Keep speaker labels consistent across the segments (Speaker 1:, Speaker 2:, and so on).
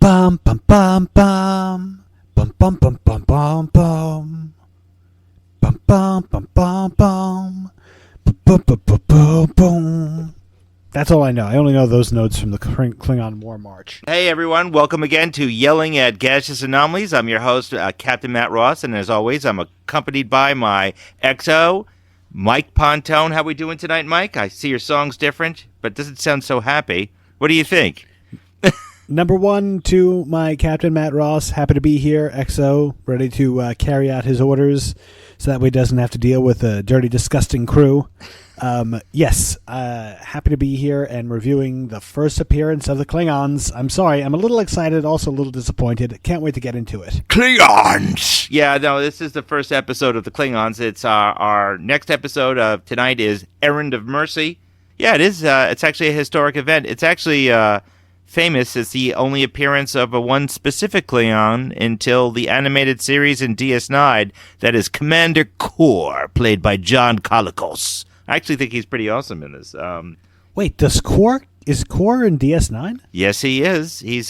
Speaker 1: Bum bum bum bum bum bum bum bum bum bum bum bum bum bum bum bum bum bum bum. That's all I know. I only know those notes from the Klingon War March.
Speaker 2: Hey everyone, welcome again to Yelling at Gaseous Anomalies. I'm your host, Captain Matt Ross, and as always, I'm accompanied by my XO, Mike Pontone. How we doing tonight, Mike? I see your song's different, but it doesn't sound so happy. What do you think?
Speaker 1: Number one to my Captain Matt Ross. Happy to be here, XO, ready to carry out his orders so that way he doesn't have to deal with a dirty, disgusting crew. Yes, happy to be here and reviewing the first appearance of the Klingons. I'm sorry, I'm a little excited, also a little disappointed. Can't wait to get into it.
Speaker 2: Klingons! Yeah, no, this is the first episode of the Klingons. It's our next episode of tonight is Errand of Mercy. Yeah, it is. It's actually a historic event. It's actually famous. It's the only appearance of one specific Klingon until the animated series in DS9. That is Commander Kor, played by John Colicos. I actually think he's pretty awesome in this.
Speaker 1: Wait, is Kor in DS9?
Speaker 2: Yes, he is. He's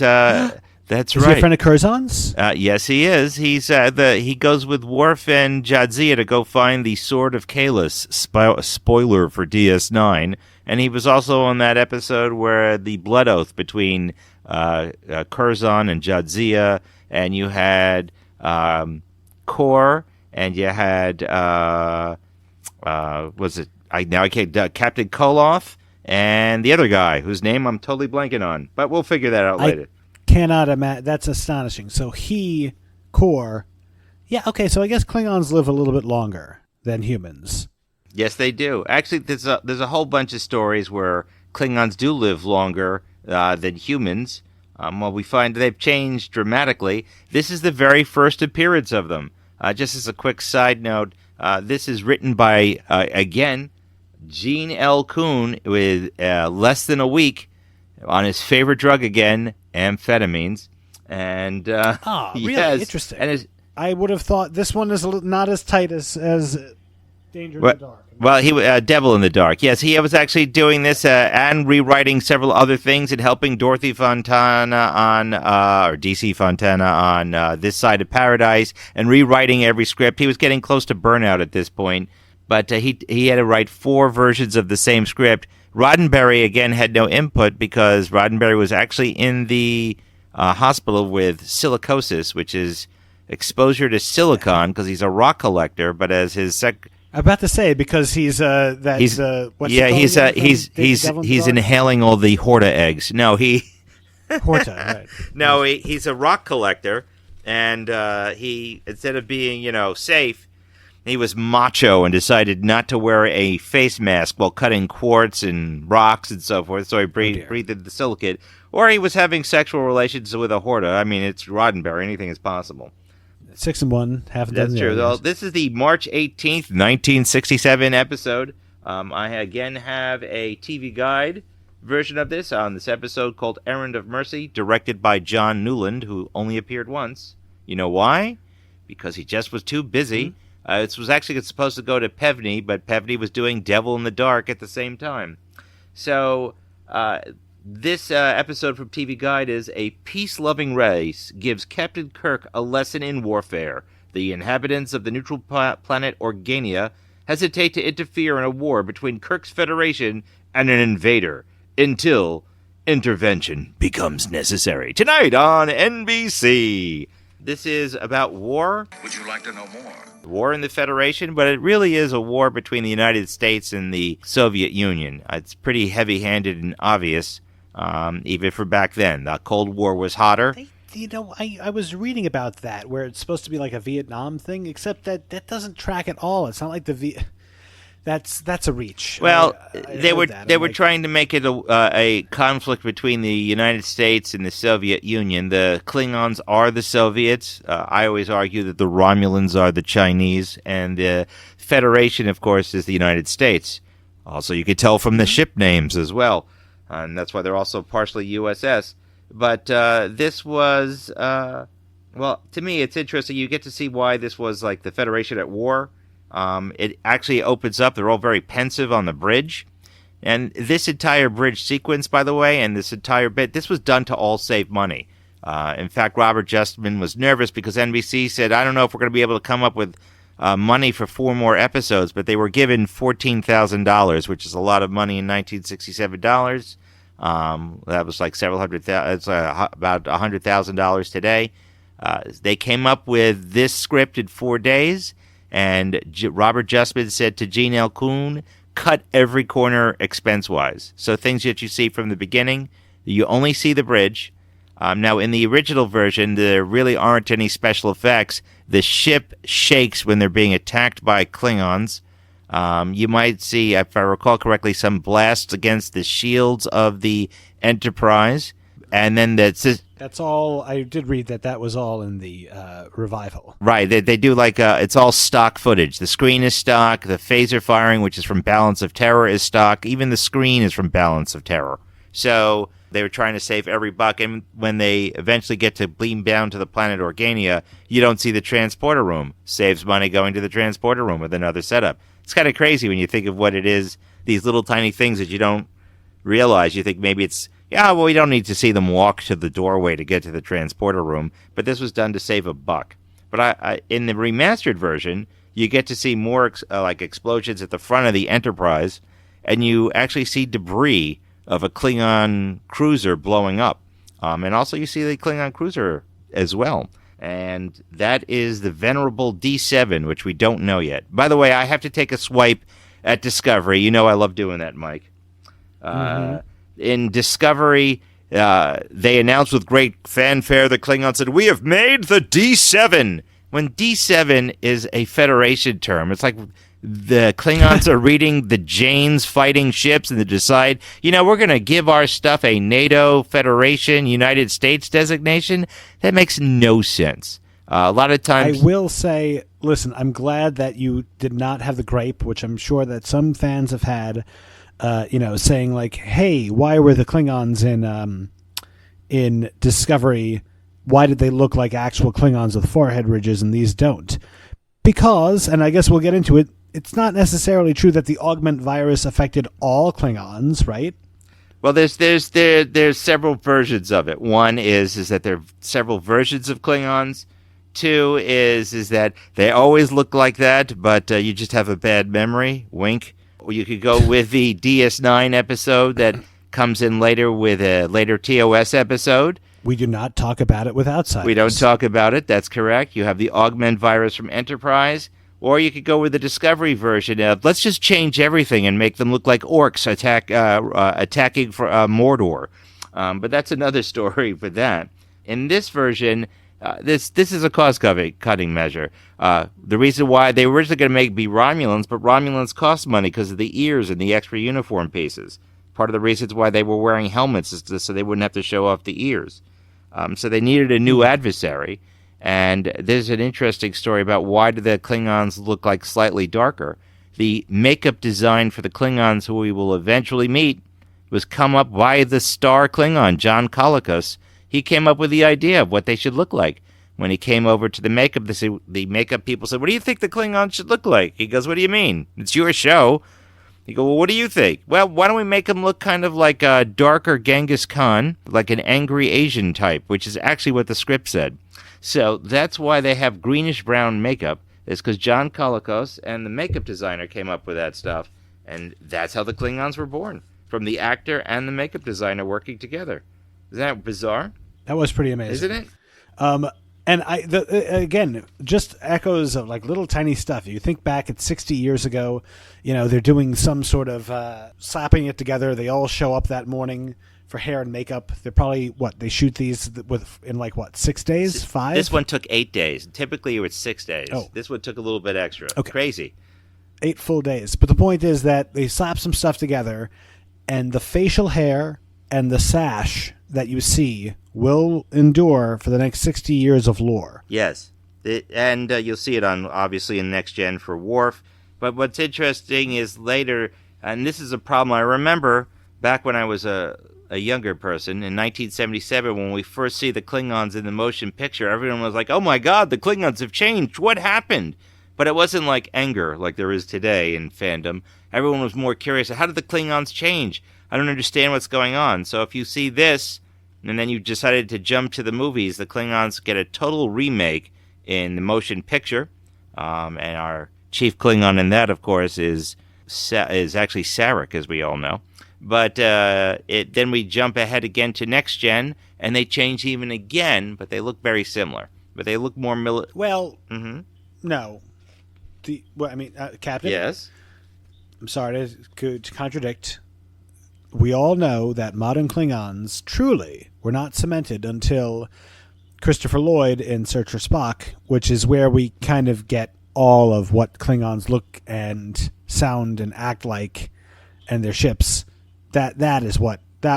Speaker 2: that's
Speaker 1: is
Speaker 2: right.
Speaker 1: Is he a friend of Curzon's?
Speaker 2: Yes, he is. He's he goes with Worf and Jadzia to go find the Sword of Kahless. Spoiler for DS9. And he was also on that episode where the blood oath between Curzon and Jadzia, and you had Kor, and you had was it? I can't. Captain Koloth and the other guy whose name I'm totally blanking on, but we'll figure that out later.
Speaker 1: Cannot imagine. That's astonishing. So Kor, yeah, okay. So I guess Klingons live a little bit longer than humans.
Speaker 2: Yes, they do. Actually, there's a whole bunch of stories where Klingons do live longer than humans. Well, we find they've changed dramatically. This is the very first appearance of them. Just as a quick side note, this is written by, again, Gene L. Kuhn with less than a week on his favorite drug again, amphetamines. And
Speaker 1: really?
Speaker 2: Yes,
Speaker 1: interesting.
Speaker 2: And
Speaker 1: I would have thought this one is not as tight as Danger in the Dark.
Speaker 2: Well, he Devil in the Dark. Yes, he was actually doing this and rewriting several other things and helping Dorothy Fontana on, or DC Fontana on This Side of Paradise and rewriting every script. He was getting close to burnout at this point, but he had to write 4 versions of the same script. Roddenberry, again, had no input because Roddenberry was actually in the hospital with silicosis, which is exposure to silicon because he's a rock collector, but as his
Speaker 1: I'm about to say because he's
Speaker 2: he's inhaling all the Horta eggs. No,
Speaker 1: Horta, right?
Speaker 2: No, he's a rock collector, and he instead of being safe, he was macho and decided not to wear a face mask while cutting quartz and rocks and so forth. So he breathed the silicate, or he was having sexual relations with a Horta. I mean, it's Roddenberry; anything is possible.
Speaker 1: 6 and 1, half a dozen.
Speaker 2: That's true. Well, this is the March 18th, 1967 episode. I again have a TV guide version of this on this episode called Errand of Mercy, directed by John Newland, who only appeared once. You know why? Because he just was too busy. Mm-hmm. This was actually supposed to go to Pevney, but Pevney was doing Devil in the Dark at the same time. So this episode from TV Guide is a peace-loving race gives Captain Kirk a lesson in warfare. The inhabitants of the neutral planet Organia hesitate to interfere in a war between Kirk's Federation and an invader until intervention becomes necessary. Tonight on NBC. This is about war.
Speaker 3: Would you like to know more?
Speaker 2: War in the Federation, but it really is a war between the United States and the Soviet Union. It's pretty heavy-handed and obvious. Even for back then, the Cold War was hotter.
Speaker 1: I was reading about that, where it's supposed to be like a Vietnam thing, except that doesn't track at all. It's not like that's a reach.
Speaker 2: Well,
Speaker 1: I
Speaker 2: they were trying to make it a conflict between the United States and the Soviet Union. The Klingons are the Soviets. I always argue that the Romulans are the Chinese, and the Federation, of course, is the United States. Also, you could tell from the ship names as well. And that's why they're also partially USS. But this was, well, to me, it's interesting. You get to see why this was like the Federation at war. It actually opens up. They're all very pensive on the bridge. And this entire bridge sequence, by the way, and this entire bit, this was done to all save money. In fact, Robert Justman was nervous because NBC said, I don't know if we're going to be able to come up with money for 4 more episodes, but they were given $14,000, which is a lot of money in 1967 dollars. That was like several hundred thousand. It's about $100,000 today. They came up with this script in 4 days, and Robert Justman said to Gene L. Kuhn, cut every corner expense-wise. So things that you see from the beginning, you only see the bridge. Now, in the original version, there really aren't any special effects. The ship shakes when they're being attacked by Klingons. You might see, if I recall correctly, some blasts against the shields of the Enterprise. And then
Speaker 1: that's all. I did read that was all in the revival.
Speaker 2: Right. They do it's all stock footage. The screen is stock. The phaser firing, which is from Balance of Terror, is stock. Even the screen is from Balance of Terror. So they were trying to save every buck. And when they eventually get to beam down to the planet Organia, you don't see the transporter room. Saves money going to the transporter room with another setup. It's kind of crazy when you think of what it is, these little tiny things that you don't realize. You think maybe it's, we don't need to see them walk to the doorway to get to the transporter room. But this was done to save a buck. But in the remastered version, you get to see more explosions at the front of the Enterprise, and you actually see debris of a Klingon cruiser blowing up. And also you see the Klingon cruiser as well. And that is the venerable D7, which we don't know yet. By the way, I have to take a swipe at Discovery. You know I love doing that, Mike. In Discovery, they announced with great fanfare, the Klingons said, we have made the D7. When D7 is a Federation term, it's like the Klingons are reading the Janes fighting ships and they decide, we're going to give our stuff a NATO, Federation, United States designation. That makes no sense. A lot of times...
Speaker 1: I will say, listen, I'm glad that you did not have the gripe, which I'm sure that some fans have had, saying like, hey, why were the Klingons in Discovery, why did they look like actual Klingons with forehead ridges and these don't? Because, and I guess we'll get into it, it's not necessarily true that the augment virus affected all Klingons, right?
Speaker 2: Well, there's several versions of it. One is that there are several versions of Klingons. Two is that they always look like that, but you just have a bad memory. Wink. Or you could go with the DS9 episode that comes in later with a later TOS episode.
Speaker 1: We do not talk about it with outsiders.
Speaker 2: We don't talk about it. That's correct. You have the augment virus from Enterprise. Or you could go with the Discovery version of, let's just change everything and make them look like orcs attacking for Mordor. But that's another story for that. In this version, this is a cost-cutting measure. The reason why they were originally going to be Romulans, but Romulans cost money because of the ears and the extra uniform pieces. Part of the reasons why they were wearing helmets is so they wouldn't have to show off the ears. So they needed a new adversary. And there's an interesting story about why do the Klingons look like slightly darker. The makeup design for the Klingons who we will eventually meet was come up by the star Klingon, John Colicos. He came up with the idea of what they should look like. When he came over to the makeup, the makeup people said, what do you think the Klingons should look like? He goes, what do you mean? It's your show. He goes, well, what do you think? Well, why don't we make him look kind of like a darker Genghis Khan, like an angry Asian type, which is actually what the script said. So that's why they have greenish-brown makeup. It's because John Colicos and the makeup designer came up with that stuff. And that's how the Klingons were born, from the actor and the makeup designer working together. Isn't that bizarre?
Speaker 1: That was pretty amazing.
Speaker 2: Isn't it?
Speaker 1: And again, just echoes of like little tiny stuff. You think back at 60 years ago, they're doing some sort of slapping it together. They all show up that morning for hair and makeup. They're probably, they shoot these in 6 days? 5?
Speaker 2: This one took 8 days. Typically, it's 6 days.
Speaker 1: Oh.
Speaker 2: This one took a little bit extra.
Speaker 1: Okay.
Speaker 2: Crazy.
Speaker 1: 8 full days. But the point is that they slap some stuff together, and the facial hair and the sash that you see will endure for the next 60 years of lore.
Speaker 2: Yes. And you'll see it obviously in Next Gen for Worf. But what's interesting is later, and this is a problem I remember back when I was a younger person, in 1977, when we first see the Klingons in the motion picture, everyone was like, oh my god, the Klingons have changed. What happened? But it wasn't like anger like there is today in fandom. Everyone was more curious. How did the Klingons change? I don't understand what's going on. So if you see this, and then you decided to jump to the movies, the Klingons get a total remake in the motion picture. And our chief Klingon in that, of course, is actually Sarek, as we all know. But then we jump ahead again to Next Gen, and they change even again, but they look very similar. But they look more
Speaker 1: no. Captain?
Speaker 2: Yes?
Speaker 1: I'm sorry to contradict. We all know that modern Klingons truly were not cemented until Christopher Lloyd in Search for Spock, which is where we kind of get all of what Klingons look and sound and act like and their ships. That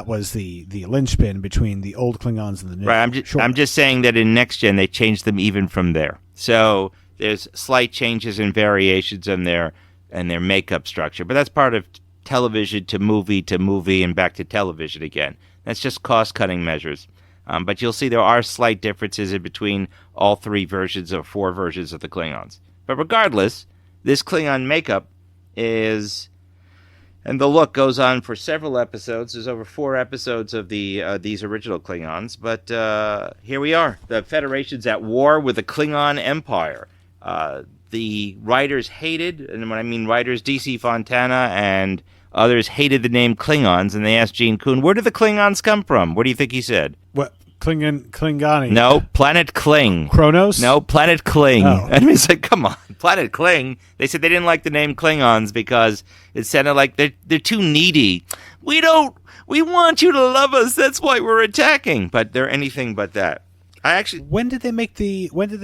Speaker 1: was the linchpin between the old Klingons and the new.
Speaker 2: Right, I'm just saying that in Next Gen they changed them even from there. So there's slight changes and variations in their makeup structure, but that's part of television to movie and back to television again. That's just cost-cutting measures. But you'll see there are slight differences in between all four versions of the Klingons. But regardless, this Klingon makeup is, and the look goes on for several episodes. There's over 4 episodes of these original Klingons. But here we are. The Federation's at war with the Klingon Empire. The writers hated, and when I mean writers, D.C. Fontana and others hated the name Klingons, and they asked Gene Kuhn, where did the Klingons come from? What do you think he said?
Speaker 1: What? Klingani?
Speaker 2: No, Planet Kling.
Speaker 1: Kronos?
Speaker 2: No, Planet Kling.
Speaker 1: Oh.
Speaker 2: And he's like, come on, Planet Kling. They said they didn't like the name Klingons because it sounded like they're too needy. We want you to love us. That's why we're attacking. But they're anything but that.
Speaker 1: When did they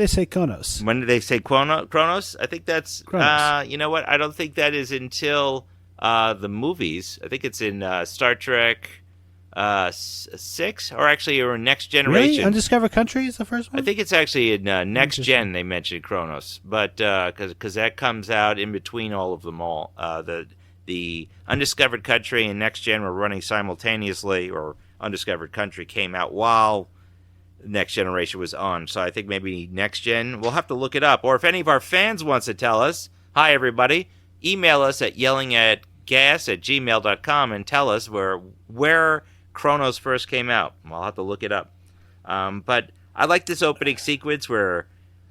Speaker 1: say Kronos?
Speaker 2: When did they say Kronos? I think that's,
Speaker 1: Kronos.
Speaker 2: You know what? I don't think that is until the movies. I think it's in Star Trek 6, or Next Generation.
Speaker 1: Really? Undiscovered Country is the first one?
Speaker 2: I think it's actually in Next Gen they mentioned Kronos, but because that comes out in between all of them all. The Undiscovered Country and Next Gen were running simultaneously, or Undiscovered Country came out while Next Generation was on. So I think maybe Next Gen. We'll have to look it up. Or if any of our fans wants to tell us, hi everybody, email us at yellingatgas@gmail.com and tell us where Kronos first came out. I'll have to look it up. But I like this opening sequence where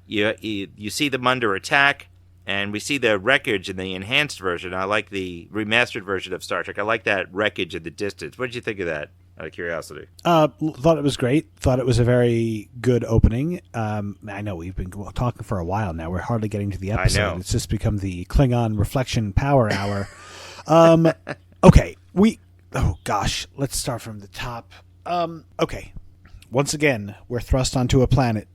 Speaker 2: you see them under attack, and we see the wreckage in the enhanced version. I like the remastered version of Star Trek. I like that wreckage in the distance. What did you think of that, out of curiosity?
Speaker 1: Thought it was great. Thought it was a very good opening. I know we've been talking for a while now. We're hardly getting to the episode.
Speaker 2: I know.
Speaker 1: It's just become the Klingon Reflection Power Hour. Okay, oh gosh, let's start from the top. Okay, once again, we're thrust onto a planet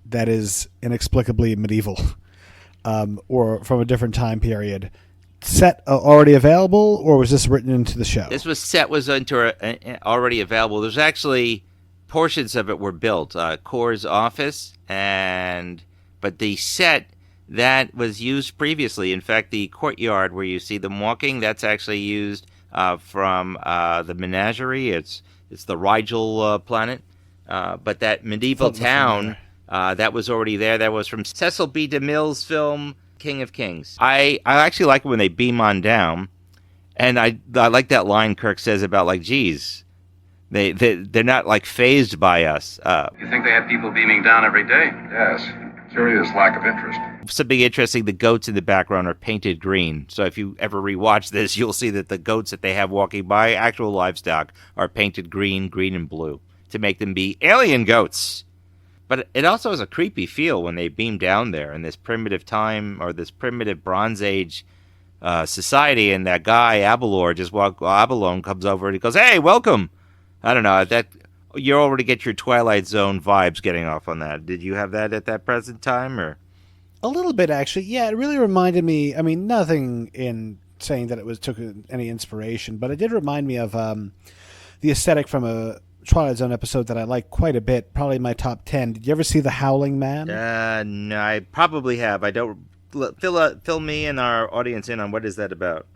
Speaker 1: that is inexplicably medieval, or from a different time period. Set already available, or was this written into the show?
Speaker 2: This was already available. There's actually portions of it were built. Core's office, but the set that was used previously. In fact, the courtyard where you see them walking, that's actually used from the Menagerie. It's the Rigel planet. But that medieval town, that was already there. That was from Cecil B. DeMille's film King of Kings. I actually like it when they beam on down, and I like that line Kirk says about, like, geez, they're not, like, phased by us.
Speaker 3: You think they have people beaming down every day?
Speaker 4: Yes. Curious lack of interest.
Speaker 2: Something interesting, the goats in the background are painted green. So if you ever rewatch this, you'll see that the goats that they have walking by, actual livestock, are painted green, and blue to make them be alien goats. But it also has a creepy feel when they beam down there in this primitive time, or this primitive Bronze Age society, and that guy, Abalone, comes over and he goes, hey, welcome. I don't know, that you already get your Twilight Zone vibes getting off on that. Did you have that at that present time, or?
Speaker 1: A little bit, actually. Yeah, it really reminded me. I mean, nothing in saying that it took any inspiration, but it did remind me of the aesthetic from a Twilight Zone episode that I like quite a bit. Probably my top 10. Did you ever see The Howling Man?
Speaker 2: No, I probably have. I don't. Fill me and our audience in on what is that about.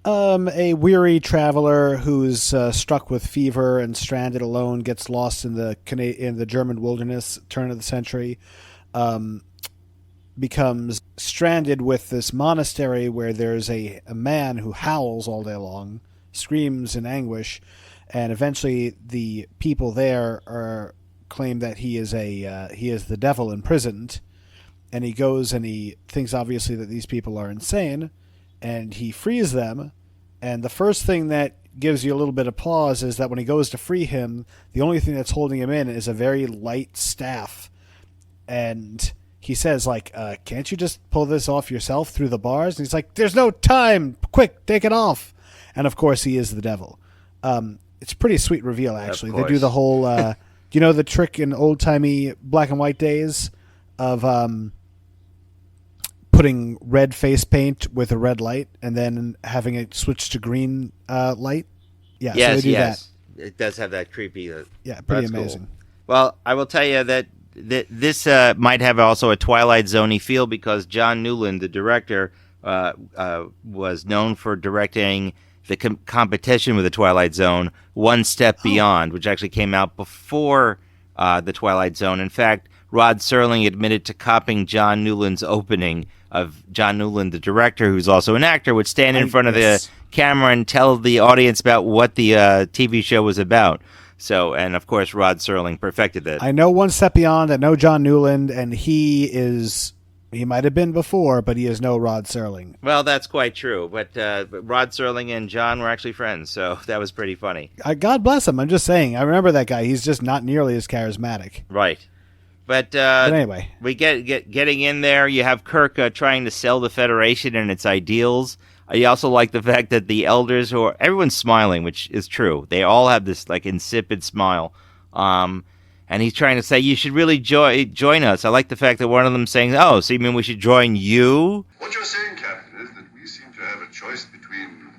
Speaker 1: A weary traveler who's struck with fever and stranded alone gets lost in the German wilderness, turn of the century. Becomes stranded with this monastery where there's a man who howls all day long, screams in anguish, and eventually the people there claim that he is the devil imprisoned, and he goes and he thinks obviously that these people are insane, and he frees them. And the first thing that gives you a little bit of pause is that when he goes to free him, the only thing that's holding him in is a very light staff, and he says, like, can't you just pull this off yourself through the bars? And he's like, there's no time, quick, take it off. And of course he is the devil. It's a pretty sweet reveal, actually. They do the whole you know the trick in old-timey black and white days of putting red face paint with a red light and then having it switch to green light? Yeah,
Speaker 2: yes,
Speaker 1: so they do that.
Speaker 2: It does have that creepy...
Speaker 1: yeah, pretty amazing.
Speaker 2: Cool. Well, I will tell you that this might have also a Twilight Zone-y feel because John Newland, the director, was known for directing the competition with the Twilight Zone, One Step Beyond, which actually came out before the Twilight Zone. In fact, Rod Serling admitted to copying John Newland's opening of John Newland, the director, who's also an actor, would stand in front of the camera and tell the audience about what the TV show was about. So, and of course, Rod Serling perfected that.
Speaker 1: I know One Step Beyond. I know John Newland, and he might have been before, but he is no Rod Serling.
Speaker 2: Well, that's quite true. But Rod Serling and John were actually friends, so that was pretty funny.
Speaker 1: God bless him. I'm just saying. I remember that guy. He's just not nearly as charismatic.
Speaker 2: Right. But
Speaker 1: anyway,
Speaker 2: we getting in there. You have Kirk trying to sell the Federation and its ideals. I also like the fact that the elders, everyone's smiling, which is true. They all have this like insipid smile. And he's trying to say, you should really join us. I like the fact that one of them saying, oh, so you mean we should join you?
Speaker 4: What you're saying, Captain, is that we seem to have a choice between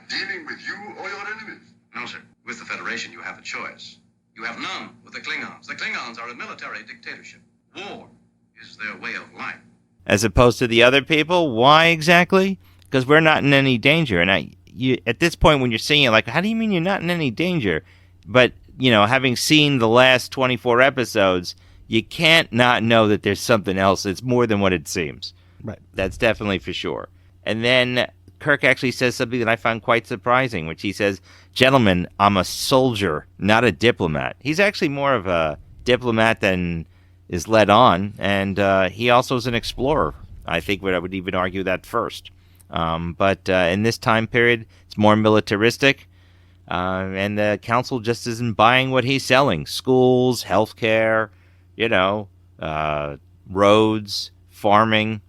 Speaker 4: dealing with you or your enemies.
Speaker 3: No, sir. With the Federation, you have a choice. You have none with the Klingons. The Klingons are a military dictatorship. War is their way of life.
Speaker 2: As opposed to the other people? Why exactly? Because we're not in any danger. And at this point when you're seeing it, like, how do you mean you're not in any danger? But, having seen the last 24 episodes, you can't not know that there's something else that's more than what it seems.
Speaker 1: Right.
Speaker 2: That's definitely for sure. And then Kirk actually says something that I found quite surprising, which he says, gentlemen, I'm a soldier, not a diplomat. He's actually more of a diplomat than is led on, and he also is an explorer. I think I would even argue that first. But in this time period, it's more militaristic, and the council just isn't buying what he's selling. Schools, healthcare, roads, farming.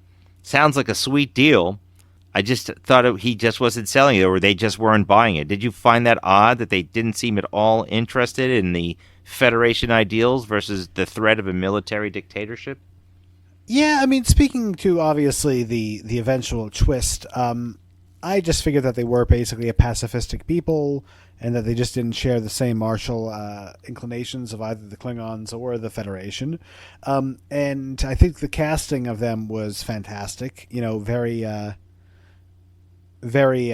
Speaker 2: Sounds like a sweet deal. I just thought he just wasn't selling it, or they just weren't buying it. Did you find that odd that they didn't seem at all interested in the Federation ideals versus the threat of a military dictatorship?
Speaker 1: Yeah, I mean, speaking to obviously the eventual twist, I just figured that they were basically a pacifistic people and that they just didn't share the same martial inclinations of either the Klingons or the Federation. And I think the casting of them was fantastic. Very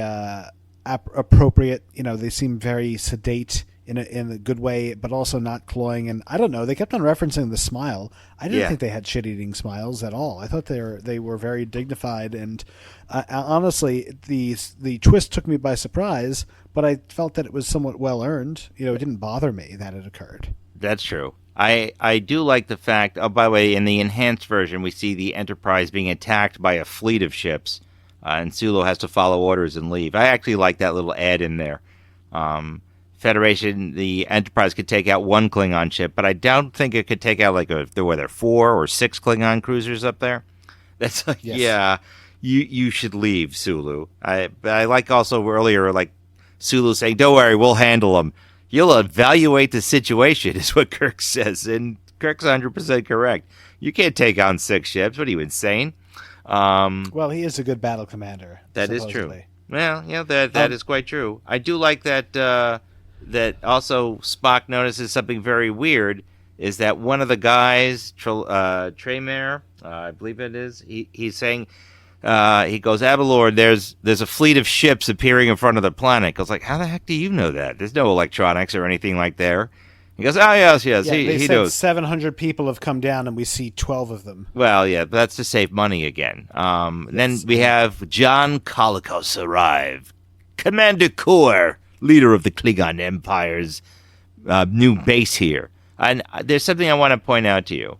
Speaker 1: appropriate. They seem very sedate in a good way, but also not cloying. And I don't know, they kept on referencing the smile. I didn't think they had shit-eating smiles at all. I thought they were very dignified. And honestly, the twist took me by surprise, but I felt that it was somewhat well earned. It didn't bother me that it occurred.
Speaker 2: That's true. I do like the fact. Oh, by the way, in the enhanced version, we see the Enterprise being attacked by a fleet of ships. And Sulu has to follow orders and leave. I actually like that little ad in there. Federation, the Enterprise could take out one Klingon ship, but I don't think it could take out there were 4 or 6 Klingon cruisers up there. That's like, yes. Yeah, you should leave, Sulu. I like also earlier, like Sulu saying, "Don't worry, we'll handle them." You'll evaluate the situation, is what Kirk says, and Kirk's 100% correct. You can't take on 6 ships. What are you, insane?
Speaker 1: Well, he is a good battle commander.
Speaker 2: That supposedly is true. Well, that is quite true. I do like that. That also Spock notices something very weird is that one of the guys, Tremere, I believe it is. He's saying, he goes, Abelord, there's a fleet of ships appearing in front of the planet. Goes like, how the heck do you know that? There's no electronics or anything like there. He goes, oh, yes.
Speaker 1: Yeah,
Speaker 2: he
Speaker 1: said
Speaker 2: knows.
Speaker 1: 700 people have come down, and we see 12 of them.
Speaker 2: Well, yeah, but that's to save money again. Yes. Then we have John Colicos arrive. Commander Core, leader of the Klingon Empire's new base here. And there's something I want to point out to you.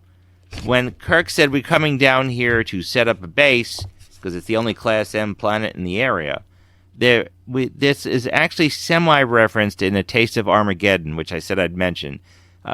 Speaker 2: When Kirk said we're coming down here to set up a base, because it's the only Class M planet in the area, this is actually semi-referenced in A Taste of Armageddon, which I said I'd mention.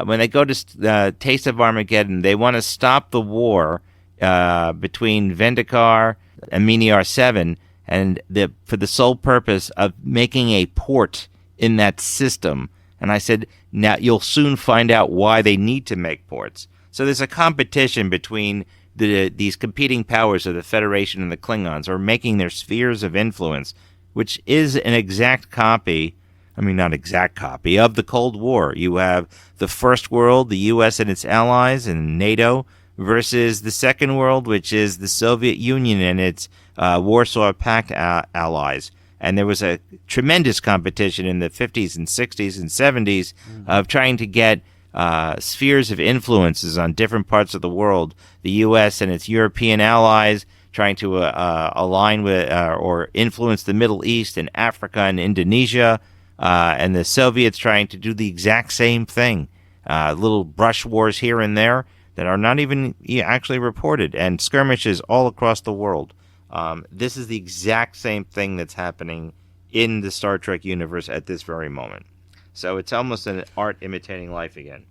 Speaker 2: When they go to Taste of Armageddon, they want to stop the war between Vendikar and Miniar 7, and for the sole purpose of making a port in that system. And I said, now you'll soon find out why they need to make ports. So there's a competition between these competing powers of the Federation and the Klingons, or making their spheres of influence, which is an exact copy, not exact copy, of the Cold War. You have the First World, the U.S. and its allies, and NATO, versus the Second World, which is the Soviet Union and its Warsaw Pact allies. And there was a tremendous competition in the 50s and 60s and 70s of trying to get spheres of influences on different parts of the world. The U.S. and its European allies trying to align with or influence the Middle East and Africa and Indonesia, and the Soviets trying to do the exact same thing. Little brush wars here and there that are not even actually reported, and skirmishes all across the world. This is the exact same thing that's happening in the Star Trek universe at this very moment. So it's almost an art imitating life again.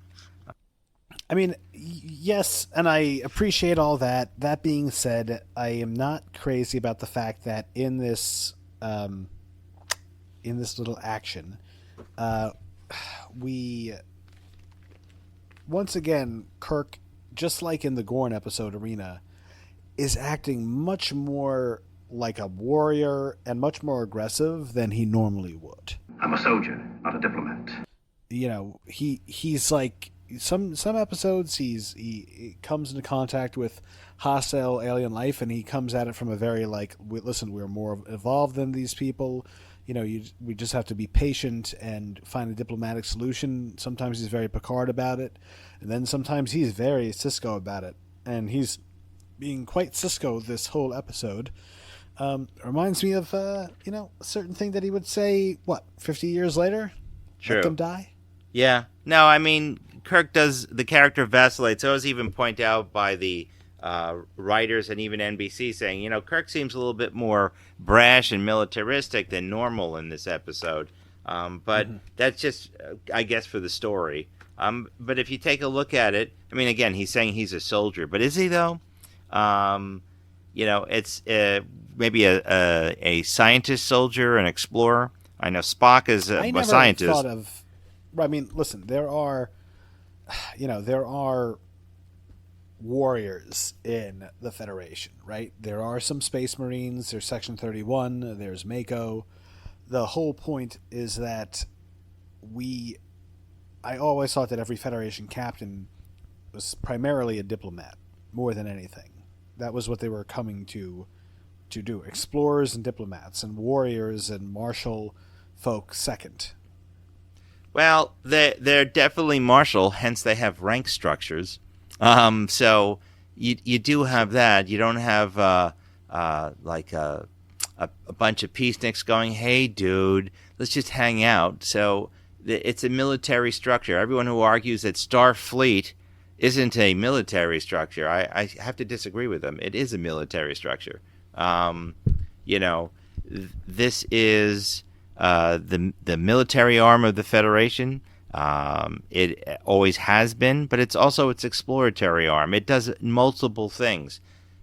Speaker 1: Yes, and I appreciate all that. That being said, I am not crazy about the fact that in this little action, we once again, Kirk, just like in the Gorn episode Arena, is acting much more like a warrior and much more aggressive than he normally would.
Speaker 3: I'm a soldier, not a diplomat.
Speaker 1: He's like some episodes he comes into contact with hostile alien life, and he comes at it from a very listen, we're more evolved than these people. We just have to be patient and find a diplomatic solution. Sometimes he's very Picard about it, and then sometimes he's very Sisko about it, and he's being quite Sisko this whole episode. Reminds me of a certain thing that he would say 50 years later.
Speaker 2: True.
Speaker 1: Let them die.
Speaker 2: Yeah. No, Kirk does, the character vacillates. So it was even pointed out by the writers and even NBC saying, Kirk seems a little bit more brash and militaristic than normal in this episode. But that's just, I guess, for the story. But if you take a look at it, again, he's saying he's a soldier, but is he though? It's maybe a scientist soldier, an explorer. I know Spock is a scientist.
Speaker 1: Thought of, listen, there are warriors in the Federation, right? There are some Space Marines. There's Section 31. There's Mako. The whole point is that I always thought that every Federation captain was primarily a diplomat more than anything. That was what they were coming to do. Explorers and diplomats, and warriors and martial folk second.
Speaker 2: Well, they're definitely martial, hence they have rank structures. So you do have that. You don't have a bunch of peaceniks going, hey, dude, let's just hang out. So it's a military structure. Everyone who argues that Starfleet isn't a military structure, I have to disagree with them. It is a military structure. This is the military arm of the Federation. It always has been, but it's also its exploratory arm. It does multiple things,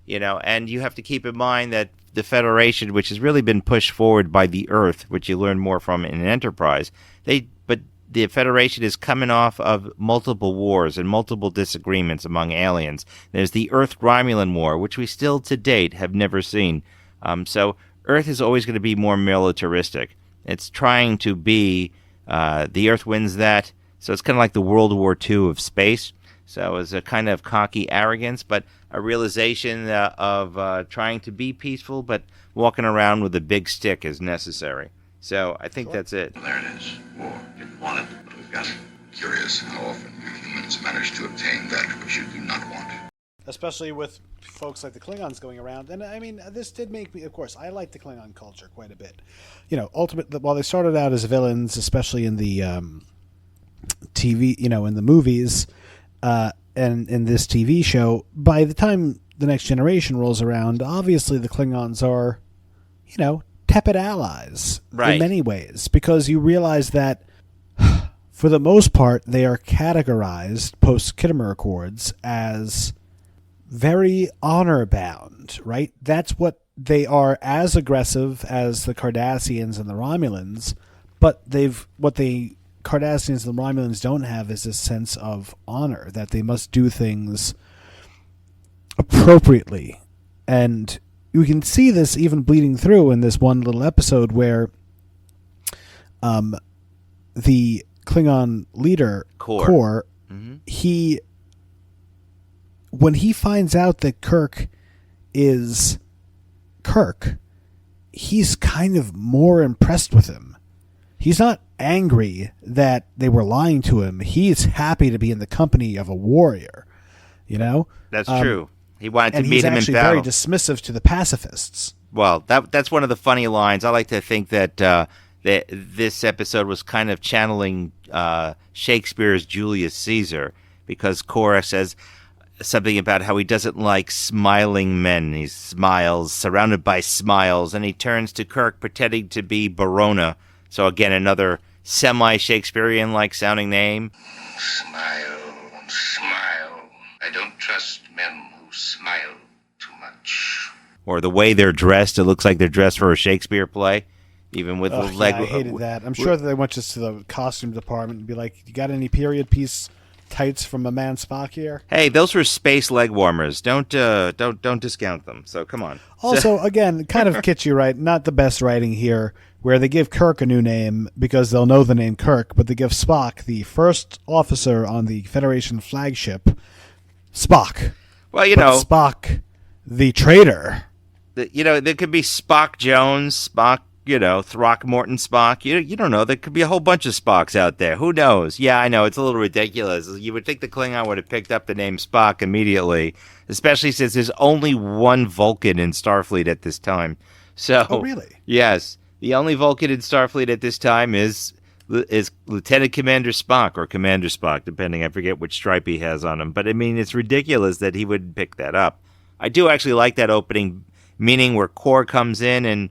Speaker 2: and you have to keep in mind that the Federation, which has really been pushed forward by the Earth, which you learn more from in Enterprise, but the Federation is coming off of multiple wars and multiple disagreements among aliens. There's the Earth-Romulan War, which we still to date have never seen. So Earth is always going to be more militaristic. It's trying to be, the Earth wins that, so it's kind of like the World War II of space. So it's a kind of cocky arrogance, but a realization of trying to be peaceful, but walking around with a big stick is necessary. So I think that's it.
Speaker 3: Well, there it is. War. Didn't want it, but we've got it.
Speaker 4: Curious how often we humans manage to obtain that which you do not want.
Speaker 1: especially with folks like the Klingons going around. And I mean, this did make me, of course, I like the Klingon culture quite a bit. While they started out as villains, especially in the TV, in the movies, and in this TV show, by the time the Next Generation rolls around, obviously the Klingons are, tepid allies in many ways, because you realize that for the most part, they are categorized post-Khitomer Accords as very honor-bound, right? That's what they are, as aggressive as the Cardassians and the Romulans, but what the Cardassians and the Romulans don't have is this sense of honor, that they must do things appropriately. And you can see this even bleeding through in this one little episode where the Klingon leader, Kor, when he finds out that Kirk is Kirk, he's kind of more impressed with him. He's not angry that they were lying to him. He's happy to be in the company of a warrior,
Speaker 2: That's true. He wanted to meet him in battle. And he's actually
Speaker 1: very dismissive to the pacifists.
Speaker 2: Well, that's one of the funny lines. I like to think that this episode was kind of channeling Shakespeare's Julius Caesar, because Cora says something about how he doesn't like smiling men. He smiles, surrounded by smiles, and he turns to Kirk pretending to be Barona. So again, another semi-Shakespearean-like sounding name.
Speaker 3: Smile, smile. I don't trust men who smile too much.
Speaker 2: Or the way they're dressed, it looks like they're dressed for a Shakespeare play. Even with the leg.
Speaker 1: I hated that. I'm sure that they went just to the costume department and be like, "You got any period piece tights from a man Spock here?"
Speaker 2: Hey, those were space leg warmers. Don't discount them. So come on.
Speaker 1: Also, again, kind of kitschy, right? Not the best writing here, where they give Kirk a new name because they'll know the name Kirk, but they give Spock, the first officer on the Federation flagship, Spock.
Speaker 2: Well,
Speaker 1: Spock, the traitor.
Speaker 2: There could be Spock Jones, Spock. Throckmorton Spock. You don't know. There could be a whole bunch of Spocks out there. Who knows? Yeah, I know. It's a little ridiculous. You would think the Klingon would have picked up the name Spock immediately, especially since there's only one Vulcan in Starfleet at this time. So,
Speaker 1: oh, really?
Speaker 2: Yes. The only Vulcan in Starfleet at this time is Lieutenant Commander Spock, or Commander Spock, depending. I forget which stripe he has on him. But, I mean, it's ridiculous that he would pick that up. I do actually like that opening meaning where Kor comes in and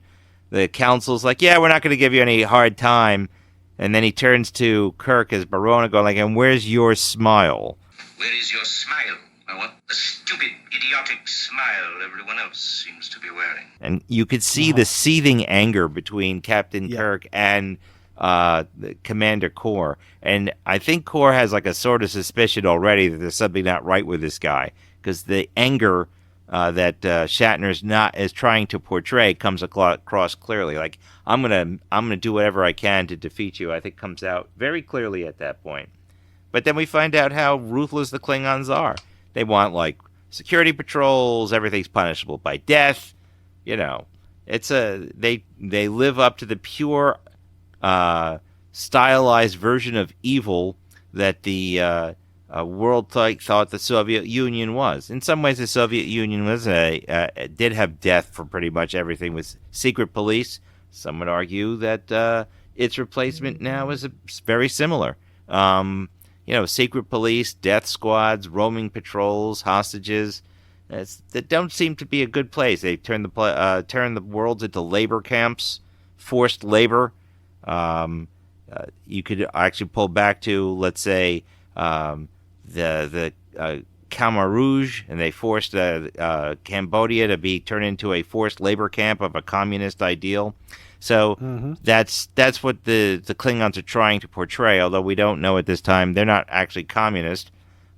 Speaker 2: the council's like, yeah, we're not going to give you any hard time. And then he turns to Kirk as Barona going like, and where's your smile?
Speaker 3: Where is your smile? I want the stupid, idiotic smile everyone else seems to be wearing.
Speaker 2: And you could see the seething anger between Captain Kirk and the Commander Kor. And I think Kor has like a sort of suspicion already that there's something not right with this guy, because the anger that Shatner is trying to portray comes across clearly. Like, I'm gonna do whatever I can to defeat you. I think comes out very clearly at that point. But then we find out how ruthless the Klingons are. They want like security patrols. Everything's punishable by death. It's they live up to the pure stylized version of evil that the world thought the Soviet Union was. In some ways, the Soviet Union was did have death for pretty much everything with secret police. Some would argue that its replacement now is very similar. Secret police, death squads, roaming patrols, hostages. That don't seem to be a good place. They turn the worlds into labor camps, forced labor. You could actually pull back to, let's say, the Khmer Rouge, and they forced Cambodia to be turned into a forced labor camp of a communist ideal. So that's what the Klingons are trying to portray, although we don't know at this time they're not actually communist.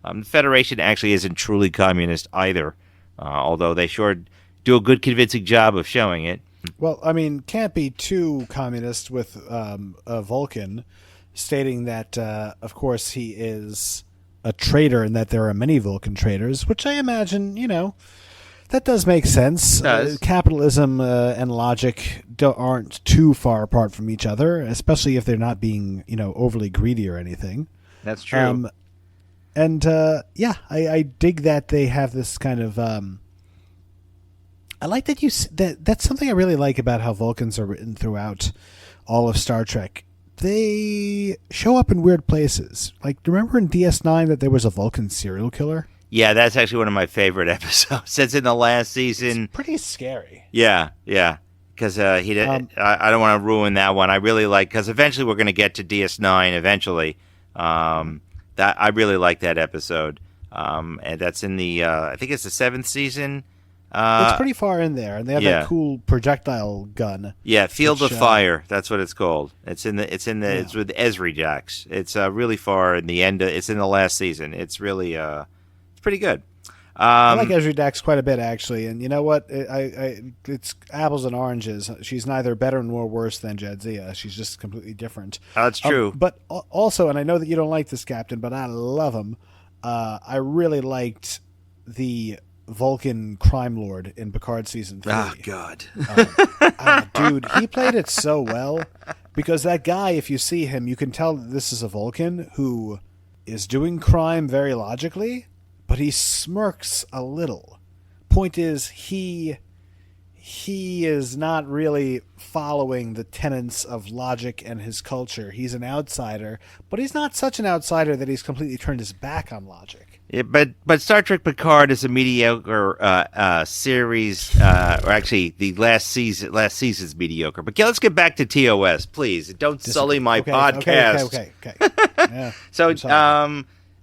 Speaker 2: The Federation actually isn't truly communist either, although they sure do a good convincing job of showing it.
Speaker 1: Well, I mean, can't be too communist with a Vulcan stating that, of course, he is a traitor and that there are many Vulcan traitors, which I imagine, that does make sense. Capitalism and logic aren't too far apart from each other, especially if they're not being, overly greedy or anything.
Speaker 2: That's true.
Speaker 1: And I dig that they have this kind of. I like that that's something I really like about how Vulcans are written throughout all of Star Trek. They show up in weird places. Like, remember in DS9 that there was a Vulcan serial killer?
Speaker 2: Yeah, that's actually one of my favorite episodes. It's in the last season.
Speaker 1: It's pretty scary.
Speaker 2: Yeah. Because he did. I don't want to ruin that one. I really like, because eventually we're going to get to DS9 eventually. That I really like that episode. And that's in the I think it's the 7th season.
Speaker 1: It's pretty far in there, and they have that cool projectile gun.
Speaker 2: Yeah, Field of Fire. That's what it's called. It's with Esri Jax. It's really far in the end. It's in the last season. It's really it's pretty good.
Speaker 1: I like Esri Jax quite a bit, actually, and you know what? It's apples and oranges. She's neither better nor worse than Jadzia. She's just completely different.
Speaker 2: That's true.
Speaker 1: But also, and I know that you don't like this captain, but I love him. I really liked the Vulcan crime lord in Picard season 3.
Speaker 2: Oh, God.
Speaker 1: Dude, he played it so well, because that guy, if you see him, you can tell that this is a Vulcan who is doing crime very logically, but he smirks a little. Point is, he is not really following the tenets of logic and his culture. He's an outsider, but he's not such an outsider that he's completely turned his back on logic.
Speaker 2: Yeah, but Star Trek Picard is a mediocre series, or actually the last season's mediocre. But let's get back to TOS, please. Don't sully my podcast.
Speaker 1: Okay. Yeah,
Speaker 2: so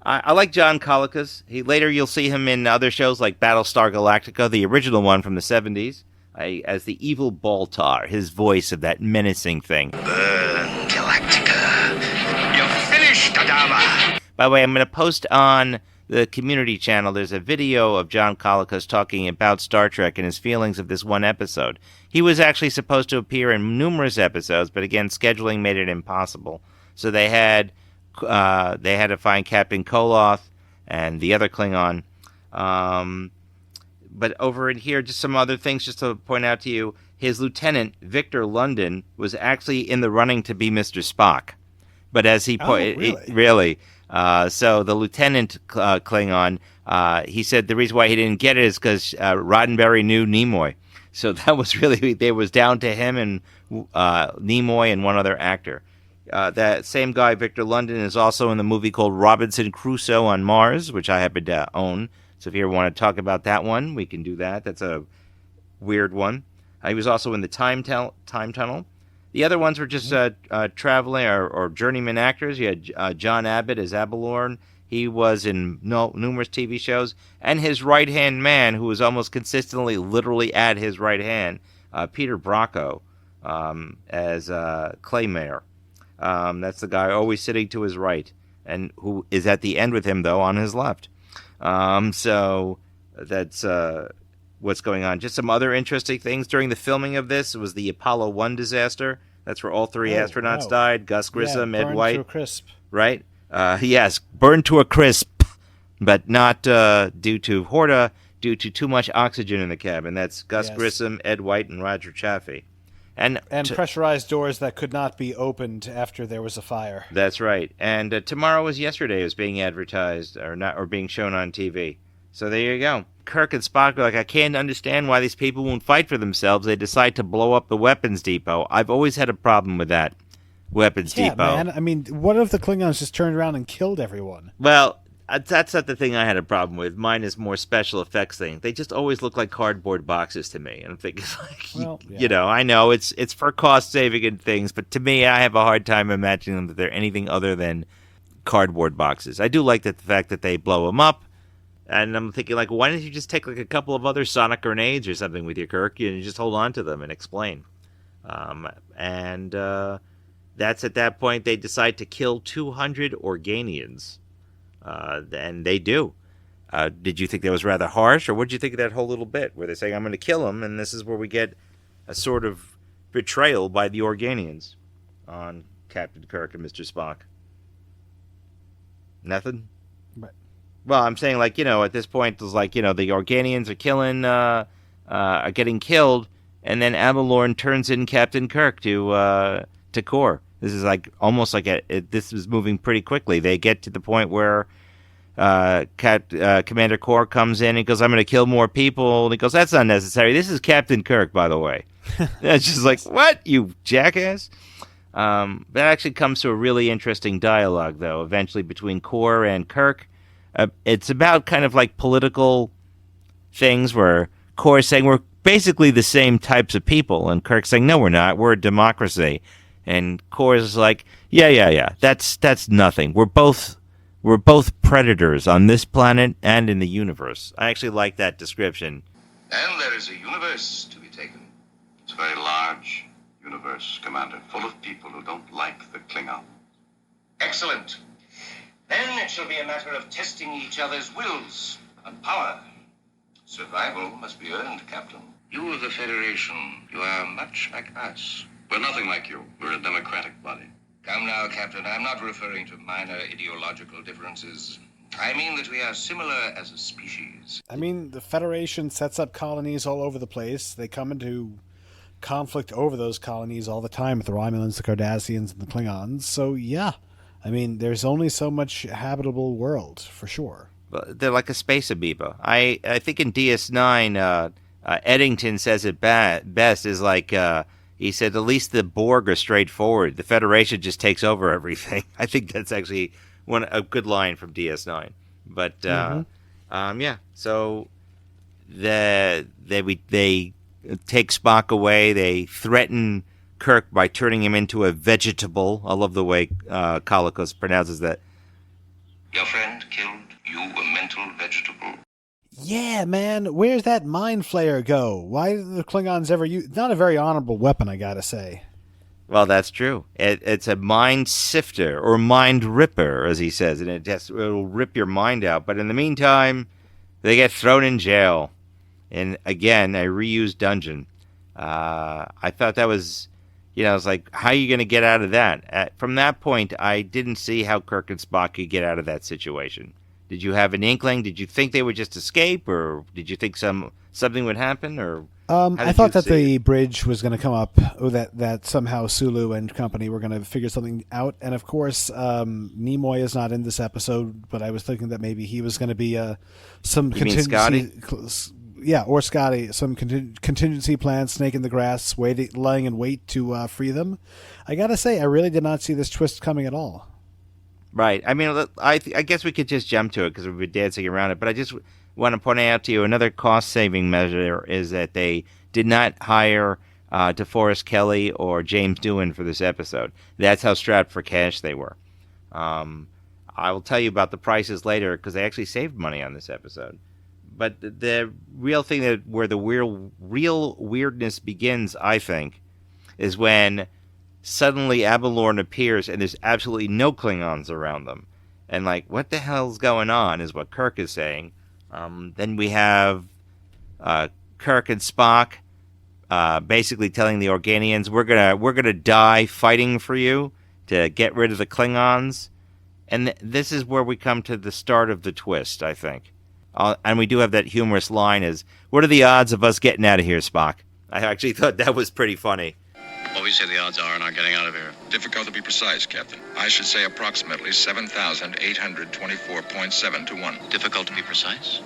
Speaker 2: I like John Colicos. Later you'll see him in other shows like Battlestar Galactica, the original one from the 70s, as the evil Baltar, his voice of that menacing thing.
Speaker 3: Galactica. You're finished, Adama.
Speaker 2: By the way, I'm going to post on the community channel, there's a video of John Colicos talking about Star Trek and his feelings of this one episode. He was actually supposed to appear in numerous episodes, but again, scheduling made it impossible. So they had to find Captain Koloth and the other Klingon. But over in here, just some other things just to point out to you. His lieutenant, Victor London, was actually in the running to be Mr. Spock. But as he really? So the lieutenant Klingon, he said the reason why he didn't get it is because Roddenberry knew Nimoy. So that was really, it was down to him and Nimoy and one other actor. That same guy, Victor London, is also in the movie called Robinson Crusoe on Mars, which I happen to own. So if you ever want to talk about that one, we can do that. That's a weird one. He was also in the Time Tunnel. The other ones were just traveling or journeyman actors. You had John Abbott as Abalorn. He was in numerous TV shows. And his right-hand man, who was almost consistently literally at his right hand, Peter Bracco, as Claymare. That's the guy always sitting to his right, and who is at the end with him, though, on his left. So that's what's going on. Just some other interesting things during the filming of this was the Apollo 1 disaster. That's where all three astronauts died. Gus Grissom, Ed White.
Speaker 1: Burned to a crisp.
Speaker 2: Right? Yes, burned to a crisp, but not due to Horta, due to too much oxygen in the cabin. That's Gus Grissom, Ed White, and Roger Chaffee. And
Speaker 1: pressurized doors that could not be opened after there was a fire.
Speaker 2: That's right. And Tomorrow Was Yesterday is being advertised or being shown on TV. So there you go. Kirk and Spock are like, I can't understand why these people won't fight for themselves. They decide to blow up the weapons depot. I've always had a problem with that. Weapons depot.
Speaker 1: Man. I mean, what if the Klingons just turned around and killed everyone?
Speaker 2: Well, that's not the thing I had a problem with. Mine is more special effects thing. They just always look like cardboard boxes to me. And I'm thinking, I know it's for cost saving and things, but to me, I have a hard time imagining that they're anything other than cardboard boxes. I do like the fact that they blow them up. And I'm thinking, like, why don't you just take, like, a couple of other sonic grenades or something with you, Kirk, and just hold on to them and explain. That's at that point they decide to kill 200 Organians. And they do. Did you think that was rather harsh, or what did you think of that whole little bit where they're saying, I'm going to kill him, and this is where we get a sort of betrayal by the Organians on Captain Kirk and Mr. Spock? Nothing?
Speaker 1: Right.
Speaker 2: Well, I'm saying, like, at this point, it was like, the Organians are getting killed, and then Abalorn turns in Captain Kirk to Kor. This is like almost like this is moving pretty quickly. They get to the point where Commander Kor comes in and goes, I'm going to kill more people. And he goes, that's not necessary. This is Captain Kirk, by the way. It's just like, what, you jackass? That actually comes to a really interesting dialogue, though, eventually between Kor and Kirk. It's about kind of like political things where Kor is saying we're basically the same types of people, and Kirk's saying, no, we're not. We're a democracy. And Kor is like, yeah. That's nothing. We're both predators on this planet and in the universe. I actually like that description.
Speaker 3: And there is a universe to be taken. It's a very large universe, Commander, full of people who don't like the Klingon. Excellent. Then it shall be a matter of testing each other's wills and power. Survival must be earned, Captain. You of the Federation, you are much like us. We're nothing like you. We're a democratic body. Come now, Captain. I'm not referring to minor ideological differences. I mean that we are similar as a species.
Speaker 1: I mean, the Federation sets up colonies all over the place. They come into conflict over those colonies all the time with the Romulans, the Cardassians, and the Klingons. So, yeah. I mean, there's only so much habitable world, for sure.
Speaker 2: They're like a space amoeba. I think in DS9, Eddington says it best is like... he said, at least the Borg are straightforward. The Federation just takes over everything. I think that's actually a good line from DS9. But, yeah. So they take Spock away. They threaten Kirk by turning him into a vegetable. I love the way Kalikos pronounces that.
Speaker 3: Your friend killed you, a mental vegetable.
Speaker 1: Yeah, man. Where's that mind flayer go? Why did the Klingons ever use... Not a very honorable weapon, I gotta say.
Speaker 2: Well, that's true. It's a mind sifter or mind ripper, as he says, and it'll rip your mind out. But in the meantime, they get thrown in jail. And again, a reused dungeon. I thought that was... I was like, how are you going to get out of that? From that point, I didn't see how Kirk and Spock could get out of that situation. Did you have an inkling? Did you think they would just escape, or did you think something would happen? Or
Speaker 1: I thought that the bridge was going to come up, or that somehow Sulu and company were going to figure something out. And of course, Nimoy is not in this episode, but I was thinking that maybe he was going to be some contingency. Yeah, or Scotty, some contingency plan, snake in the grass, lying in wait to free them. I gotta say, I really did not see this twist coming at all.
Speaker 2: Right. I mean, I guess we could just jump to it because we've been dancing around it. But I just want to point out to you another cost-saving measure is that they did not hire DeForest Kelley or James Doohan for this episode. That's how strapped for cash they were. I will tell you about the prices later because they actually saved money on this episode. But the real thing where the real weirdness begins, I think, is when suddenly Abalorn appears and there's absolutely no Klingons around them. And like, what the hell's going on is what Kirk is saying. Then we have Kirk and Spock basically telling the Organians, we're gonna die fighting for you to get rid of the Klingons. And this is where we come to the start of the twist, I think. And we do have that humorous line is, what are the odds of us getting out of here, Spock? I actually thought that was pretty funny.
Speaker 3: What would you say the odds are in our getting out of here?
Speaker 5: Difficult to be precise, Captain. I should say approximately 7,824.7 to 1.
Speaker 3: Difficult to be precise?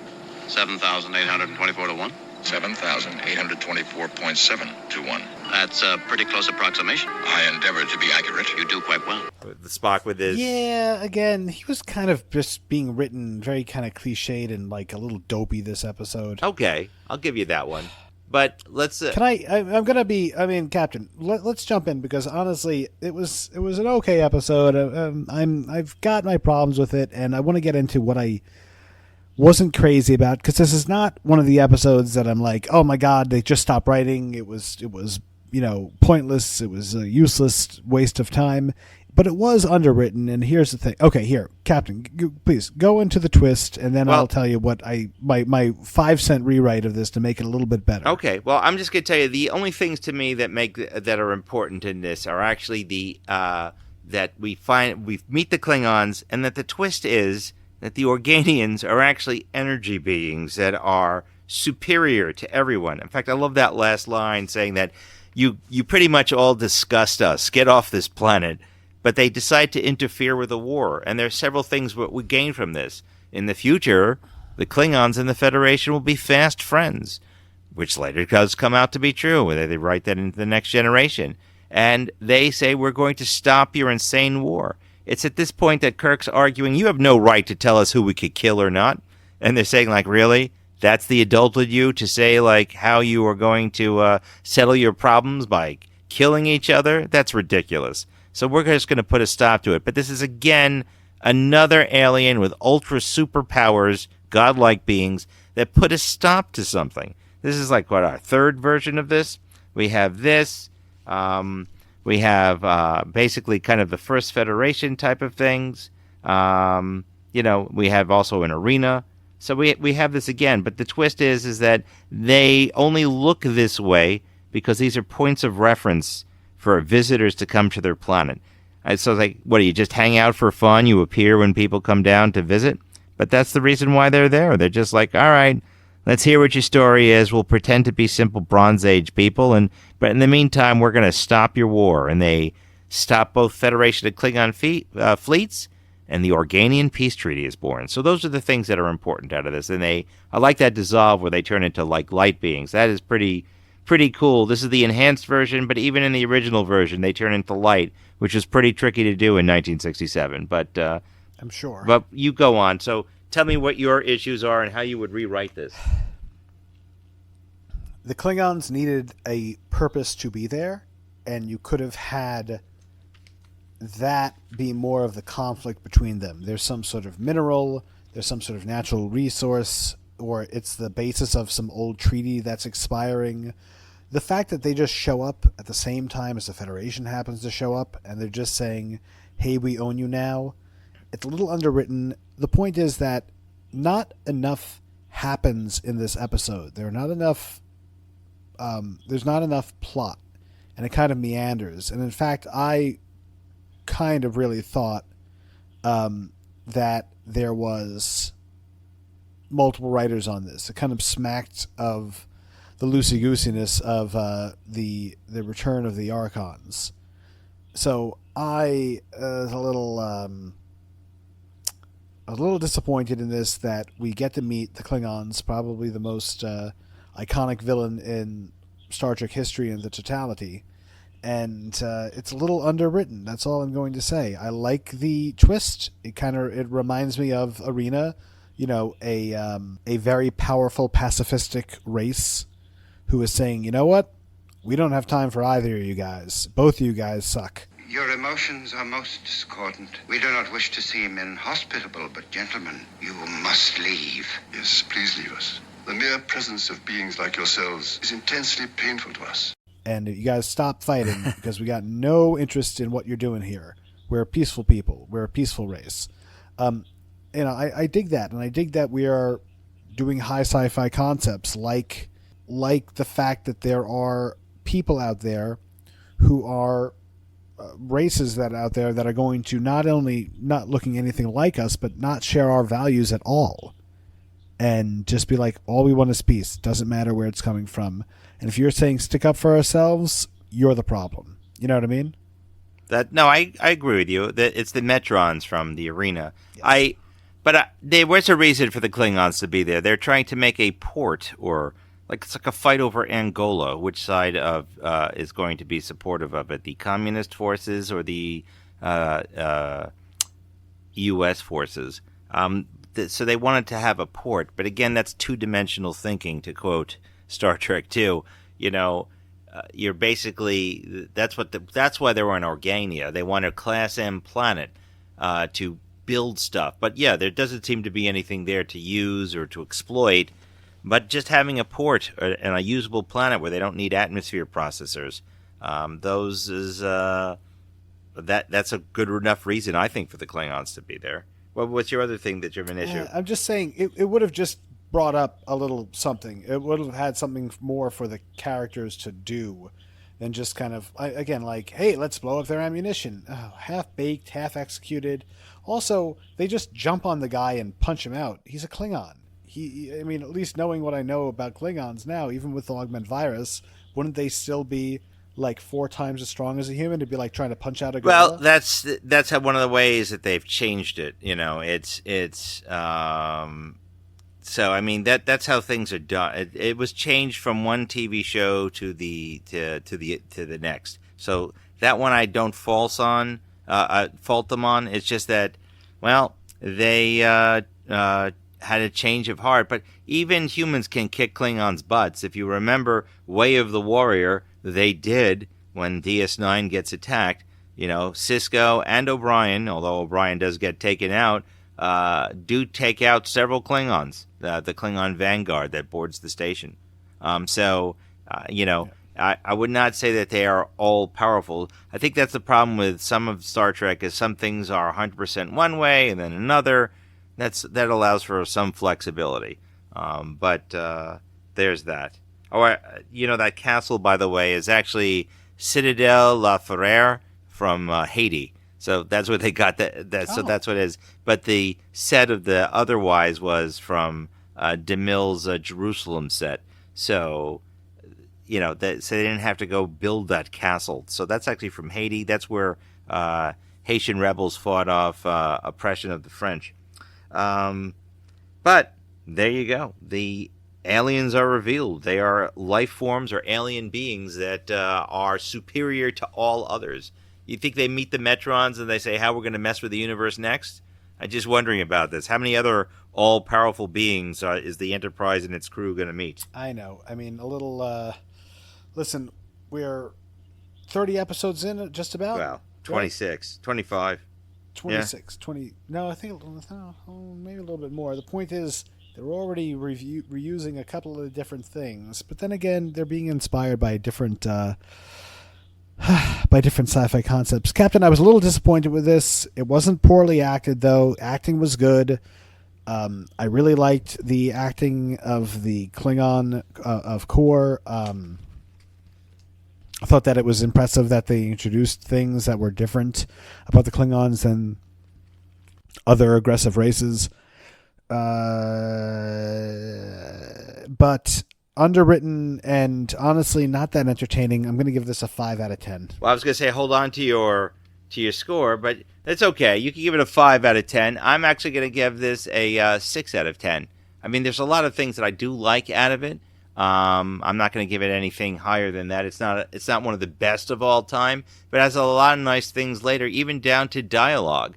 Speaker 3: 7,824 to 1?
Speaker 5: 7,824.7 to 1.
Speaker 3: That's a pretty close approximation.
Speaker 5: I endeavor to be accurate.
Speaker 3: You do quite well.
Speaker 2: The Spock with his...
Speaker 1: Yeah, again, he was kind of just being written very kind of cliched and like a little dopey this episode.
Speaker 2: Okay, I'll give you that one. But let's...
Speaker 1: I'm going to be... I mean, Captain, let's jump in because honestly, it was an okay episode. I've got my problems with it, and I want to get into what I wasn't crazy about because this is not one of the episodes that I'm like, oh my God, they just stopped writing. It was pointless. It was a useless waste of time. But it was underwritten, and here's the thing. Okay, here, Captain, please go into the twist, and then I'll tell you what my 5-cent rewrite of this to make it a little bit better.
Speaker 2: Okay, well, I'm just going to tell you the only things to me that are important in this are actually that we meet the Klingons, and that the twist is that the Organians are actually energy beings that are superior to everyone. In fact, I love that last line saying that you pretty much all disgust us. Get off this planet. But they decide to interfere with the war, and there are several things what we gain from this. in the future, the Klingons and the Federation will be fast friends, which later does come out to be true. They write that into the next generation. And they say, we're going to stop your insane war. It's at this point that Kirk's arguing, you have no right to tell us who we could kill or not. And they're saying, like, really? That's the adulthood you to say, like, how you are going to settle your problems by killing each other? That's ridiculous. So we're just going to put a stop to it. But this is, again, another alien with ultra superpowers, godlike beings, that put a stop to something. This is like, what, our third version of this? We have this. We have basically kind of the first Federation type of things. We have also an arena. So we have this again. But the twist is that they only look this way because these are points of reference for visitors to come to their planet. And so it's like, what, do you just hang out for fun? You appear when people come down to visit? But that's the reason why they're there. They're just like, all right, let's hear what your story is. We'll pretend to be simple Bronze Age people, but in the meantime, we're going to stop your war. And they stop both Federation and Klingon fleets, and the Organian peace treaty is born. So those are the things that are important out of this. And I like that dissolve where they turn into like light beings. That is pretty cool. This is the enhanced version, but even in the original version, they turn into light, which is pretty tricky to do in 1967. But
Speaker 1: I'm sure.
Speaker 2: But you go on. So tell me what your issues are and how you would rewrite this.
Speaker 1: The Klingons needed a purpose to be there, and you could have had that be more of the conflict between them. There's some sort of mineral, there's some sort of natural resource, or it's the basis of some old treaty that's expiring. The fact that they just show up at the same time as the Federation happens to show up, and they're just saying, hey, we own you now, it's a little underwritten. The point is that not enough happens in this episode. There's not enough plot, and it kind of meanders. And in fact, I kind of really thought that there was multiple writers on this. It kind of smacked of the loosey-goosiness of the return of the Archons. So I was a little disappointed in this, that we get to meet the Klingons, probably the most iconic villain in Star Trek history in the totality, and it's a little underwritten. That's all I'm going to say. I like the twist. It reminds me of Arena, a very powerful pacifistic race who is saying, you know what, we don't have time for either of you guys. Both of you guys suck.
Speaker 6: Your emotions are most discordant. We do not wish to seem inhospitable, but gentlemen, you must leave.
Speaker 4: Yes, please leave us. The mere presence of beings like yourselves is intensely painful to us.
Speaker 1: And you guys stop fighting, because we got no interest in what you're doing here. We're peaceful people. We're a peaceful race. I dig that, and I dig that we are doing high sci-fi concepts, like the fact that there are people out there who are races that out there that are going to not only not looking anything like us, but not share our values at all. And just be like, all we want is peace. Doesn't matter where it's coming from. And if you're saying stick up for ourselves, you're the problem. You know what I mean?
Speaker 2: I agree with you. That it's the Metrons from the Arena.
Speaker 1: Yes.
Speaker 2: There was a reason for the Klingons to be there. They're trying to make a port, or it's like a fight over Angola. Which side of is going to be supportive of it? The communist forces or the U.S. forces? So they wanted to have a port, but again, that's two-dimensional thinking, to quote Star Trek II. You're basically that's why they were in Organia. They want a Class M planet to build stuff. But yeah, there doesn't seem to be anything there to use or to exploit. But just having a port and a usable planet where they don't need atmosphere processors, that's a good enough reason, I think, for the Klingons to be there. What's your other thing that you have an issue?
Speaker 1: I'm just saying it would have just brought up a little something. It would have had something more for the characters to do than just kind of, again, like, hey, let's blow up their ammunition. Oh, half-baked, half-executed. Also, they just jump on the guy and punch him out. He's a Klingon. At least knowing what I know about Klingons now, even with the augment virus, wouldn't they still be like 4 times as strong as a human? It'd be like trying to punch out a gorilla?
Speaker 2: Well, that's how one of the ways that they've changed it. So I mean that's how things are done. It was changed from one TV show to the next. So that one I don't fault them on. It's just that, well, they had a change of heart. But even humans can kick Klingons' butts. If you remember Way of the Warrior, they did when DS9 gets attacked. Cisco and O'Brien, although O'Brien does get taken out, do take out several Klingons, the Klingon vanguard that boards the station. I would not say that they are all powerful. I think that's the problem with some of Star Trek, is some things are 100% one way and then another. That allows for some flexibility. But there's that. That castle, by the way, is actually Citadel La Ferrere from Haiti. So that's what they got. So that's what it is. But the set of the otherwise was from DeMille's Jerusalem set. So, so they didn't have to go build that castle. So that's actually from Haiti. That's where Haitian rebels fought off oppression of the French. But there you go. The aliens are revealed. They are life forms or alien beings that are superior to all others. You think they meet the Metrons and they say, how we're going to mess with the universe next? I'm just wondering about this. How many other all-powerful beings is the Enterprise and its crew going to meet?
Speaker 1: I know. I mean, a little... listen, we're 30 episodes in, just about?
Speaker 2: Well, 26, 25.
Speaker 1: 26, yeah. 20... No, I think maybe a little bit more. The point is, they're already reusing a couple of different things. But then again, they're being inspired by different... by different sci-fi concepts. Captain, I was a little disappointed with this. It wasn't poorly acted, though. Acting was good. I really liked the acting of the Klingon of Kor. I thought that it was impressive that they introduced things that were different about the Klingons than other aggressive races. But underwritten and honestly not that entertaining. I'm going to give this a 5 out of 10.
Speaker 2: Well, I was going to say hold on to your score, but that's okay. You can give it a 5 out of 10. I'm actually going to give this a 6 out of 10. I mean, there's a lot of things that I do like out of it. I'm not going to give it anything higher than that. It's not one of the best of all time, but it has a lot of nice things later, even down to dialogue,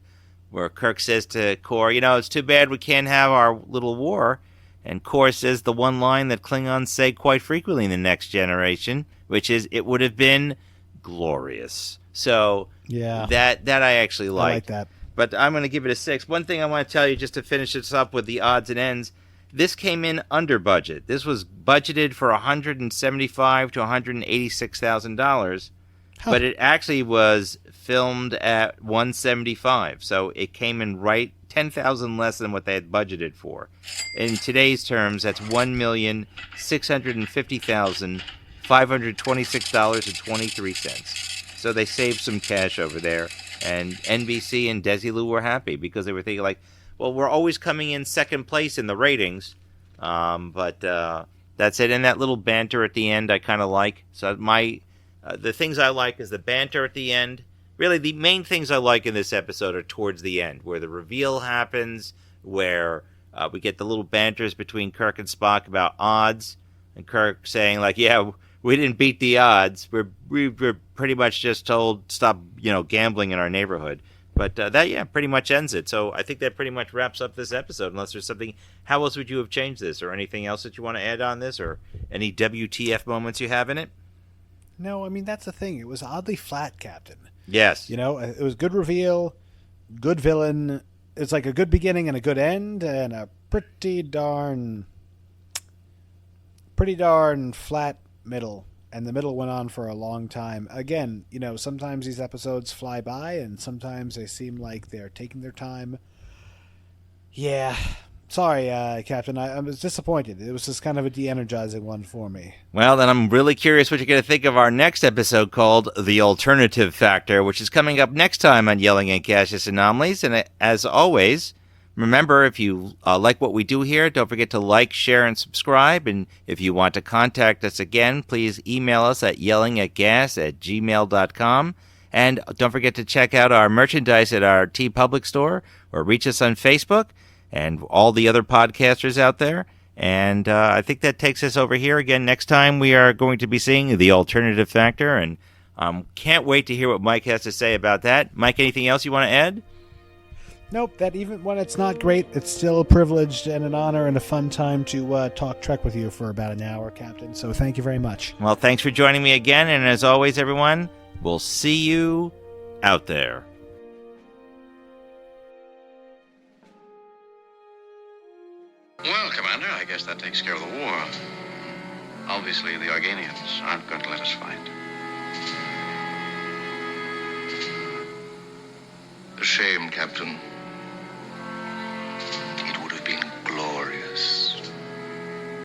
Speaker 2: where Kirk says to Kor, it's too bad we can't have our little war. And Kor says the one line that Klingons say quite frequently in The Next Generation, which is, it would have been glorious. So
Speaker 1: yeah,
Speaker 2: that I actually like.
Speaker 1: I like that.
Speaker 2: But I'm going to give it a 6. One thing I want to tell you, just to finish this up with the odds and ends, this came in under budget. This was budgeted for $175,000 to $186,000, but it actually was filmed at $175,000. So it came in right $10,000 less than what they had budgeted for. In today's terms, that's $1,650,526.23. So they saved some cash over there, and NBC and Desilu were happy because they were thinking like, well, we're always coming in second place in the ratings, but that's it. And that little banter at the end I kind of like. So the things I like is the banter at the end. Really, the main things I like in this episode are towards the end, where the reveal happens, where we get the little banters between Kirk and Spock about odds, and Kirk saying, like, yeah, we didn't beat the odds. We're pretty much just told, stop, gambling in our neighborhood. But that pretty much ends it. So I think that pretty much wraps up this episode, unless there's something. How else would you have changed this, or anything else that you want to add on this, or any WTF moments you have in it?
Speaker 1: No, I mean, that's the thing. It was oddly flat, Captain.
Speaker 2: Yes.
Speaker 1: It was good reveal, good villain. It's like a good beginning and a good end, and a pretty darn flat middle. And the middle went on for a long time. Again, sometimes these episodes fly by, and sometimes they seem like they're taking their time. Yeah. Sorry, Captain. I was disappointed. It was just kind of a de-energizing one for me.
Speaker 2: Well, then I'm really curious what you're going to think of our next episode called The Alternative Factor, which is coming up next time on Yelling at Gaseous Anomalies. And as always, Remember, if you like what we do here, don't forget to like, share, and subscribe. And if you want to contact us again, please email us at yellingatgas@gmail.com. And don't forget to check out our merchandise at our TeePublic store, or reach us on Facebook and all the other podcasters out there. And I think that takes us over here. Again, next time we are going to be seeing The Alternative Factor, and can't wait to hear what Mike has to say about that. Mike, anything else you want to add?
Speaker 1: Nope, that even when it's not great, it's still a privilege and an honor and a fun time to talk Trek with you for about an hour, Captain. So thank you very much.
Speaker 2: Well, thanks for joining me again, and as always, everyone, we'll see you out there.
Speaker 5: Well, Commander, I guess that takes care of the war. Obviously, the Organians aren't going to let us fight. A shame, Captain.